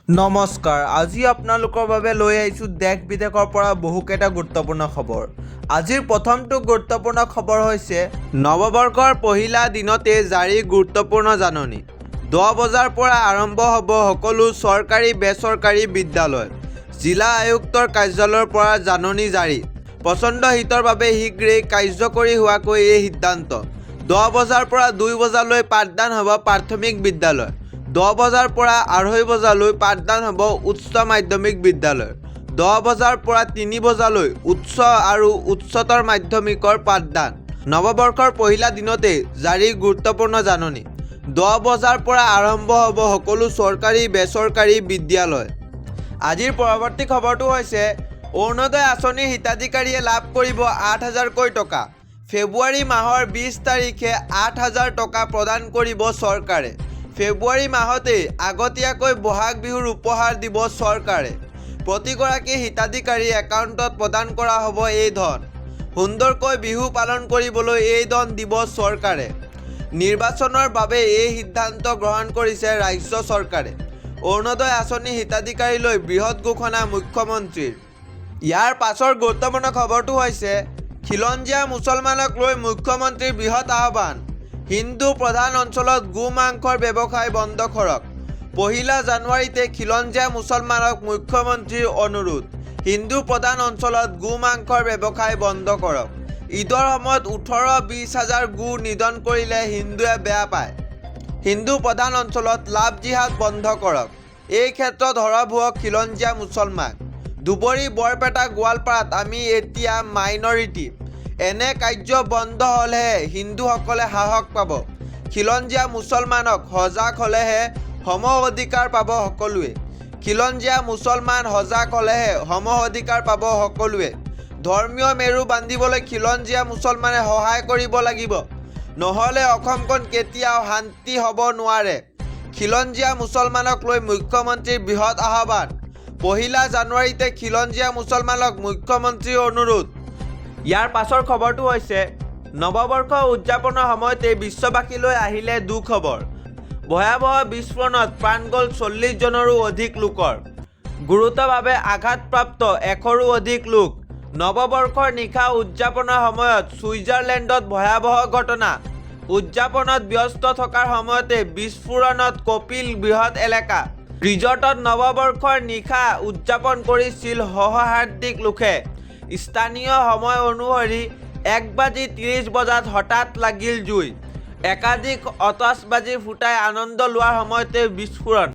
নমস্কাৰ, আজি আপোনালোকৰ বাবে লৈ আহিছোঁ দেশ বিদেশৰ পৰা বহুকেইটা গুৰুত্বপূৰ্ণ খবৰ। আজিৰ প্ৰথমটো গুৰুত্বপূৰ্ণ খবৰ হৈছে নৱবৰ্ষৰ পহিলা দিনতে জাৰি গুৰুত্বপূৰ্ণ জাননী। 10 বজাৰ পৰা আৰম্ভ হ'ব সকলো চৰকাৰী বেচৰকাৰী বিদ্যালয়। জিলা আয়ুক্তৰ কাৰ্যালয়ৰ পৰা জাননী জাৰি। প্ৰচণ্ড শীতৰ বাবে শীঘ্ৰেই কাৰ্যকৰী হোৱাকৈ এই সিদ্ধান্ত। 10 বজাৰ পৰা 2 বজালৈ পাঠদান হ'ব প্ৰাথমিক বিদ্যালয়। 10 বজাৰ পৰা 2:30 বজালৈ পাঠদান হ'ব উচ্চ মাধ্যমিক বিদ্যালয়। 10 বজাৰ পৰা 3 বজালৈ উচ্চ আৰু উচ্চতৰ মাধ্যমিকৰ পাঠদান। নৱবৰ্ষৰ পহিলা দিনতে জাৰি গুৰুত্বপূৰ্ণ জাননী। 10 বজাৰ পৰা আৰম্ভ হ'ব সকলো চৰকাৰী বেচৰকাৰী বিদ্যালয়। আজিৰ পৰৱৰ্তী খবৰটো হৈছে অৰুণোদয় আঁচনিৰ হিতাধিকাৰীয়ে লাভ কৰিব 8,000কৈ টকা। ফেব্ৰুৱাৰী মাহৰ 20 তাৰিখে 8,000 টকা প্ৰদান কৰিব চৰকাৰে। ফেব্ৰুৱাৰী মাহতেই আগতীয়াকৈ বহাগ বিহুৰ উপহাৰ দিব চৰকাৰে। প্ৰতিগৰাকী হিতাধিকাৰী একাউণ্টত প্ৰদান কৰা হ'ব এই ধন। সুন্দৰকৈ বিহু পালন কৰিবলৈ এই ধন দিব চৰকাৰে। নিৰ্বাচনৰ বাবে এই সিদ্ধান্ত গ্ৰহণ কৰিছে ৰাজ্য চৰকাৰে। অৰুণোদয় আঁচনিৰ হিতাধিকাৰীলৈ বৃহৎ ঘোষণা মুখ্যমন্ত্ৰীৰ। ইয়াৰ পাছৰ গুৰুত্বপূৰ্ণ খবৰটো হৈছে খিলঞ্জীয়া মুছলমানক লৈ মুখ্যমন্ত্ৰীৰ বৃহৎ আহ্বান। হিন্দু প্ৰধান অঞ্চলত গো মাংসৰ ব্যৱসায় বন্ধ কৰক। পহিলা জানুৱাৰীতে খিলঞ্জীয়া মুছলমানক মুখ্যমন্ত্ৰীৰ অনুৰোধ। হিন্দু প্ৰধান অঞ্চলত গো মাংসৰ ব্যৱসায় বন্ধ কৰক। ঈদৰ সময়ত 18-20 হাজাৰ গো নিধন কৰিলে হিন্দুৱে বেয়া পায়। হিন্দু প্ৰধান অঞ্চলত লাভ জিহাদ বন্ধ কৰক। এই ক্ষেত্ৰত সৰব হোৱক খিলঞ্জীয়া মুছলমান। ধুবুৰী, বৰপেটা, গোৱালপাৰাত আমি এতিয়া মাইনৰিটি। এনে কাৰ্য বন্ধ হ'লেহে হিন্দুসকলে সাহস পাব। খিলঞ্জীয়া মুছলমানক সজাগ হ'লেহে সম অধিকাৰ পাব সকলোৱে। খিলঞ্জীয়া মুছলমান সজাগ হ'লেহে সম অধিকাৰ পাব সকলোৱে। ধৰ্মীয় মেৰু বান্ধিবলৈ খিলঞ্জীয়া মুছলমানে সহায় কৰিব লাগিব। নহ'লে অসমখন কেতিয়াও শান্তি হ'ব নোৱাৰে। খিলঞ্জীয়া মুছলমানক লৈ মুখ্যমন্ত্ৰীৰ বৃহৎ আহ্বান। পহিলা জানুৱাৰীতে খিলঞ্জীয়া মুছলমানক মুখ্যমন্ত্ৰীৰ অনুৰোধ। ইয়াৰ পাছৰ খবৰটো হৈছে নৱবৰ্ষ উদযাপনৰ সময়তে বিশ্ববাসীলৈ আহিলে দুখবৰ। ভয়াৱহ বিস্ফোৰণত প্ৰাণ গ'ল 40 জনৰো অধিক লোকৰ। গুৰুতৰভাৱে আঘাতপ্ৰাপ্ত 100ৰো অধিক লোক। নৱবৰ্ষৰ নিশা উদযাপনৰ সময়ত ছুইজাৰলেণ্ডত ভয়াৱহ ঘটনা। উদযাপনত ব্যস্ত থকাৰ সময়তে বিস্ফোৰণত কঁপিল বৃহৎ এলেকা। ৰিজৰ্টত নৱবৰ্ষৰ নিশা উদযাপন কৰিছিল সহস্ৰাধিক লোকে। স্থানীয় সময় অনুসৰি 1:30 বজাত হঠাৎ লাগিল জুই। একাধিক আতচবাজি ফুটাই আনন্দ লোৱাৰ সময়তে বিস্ফোৰণ।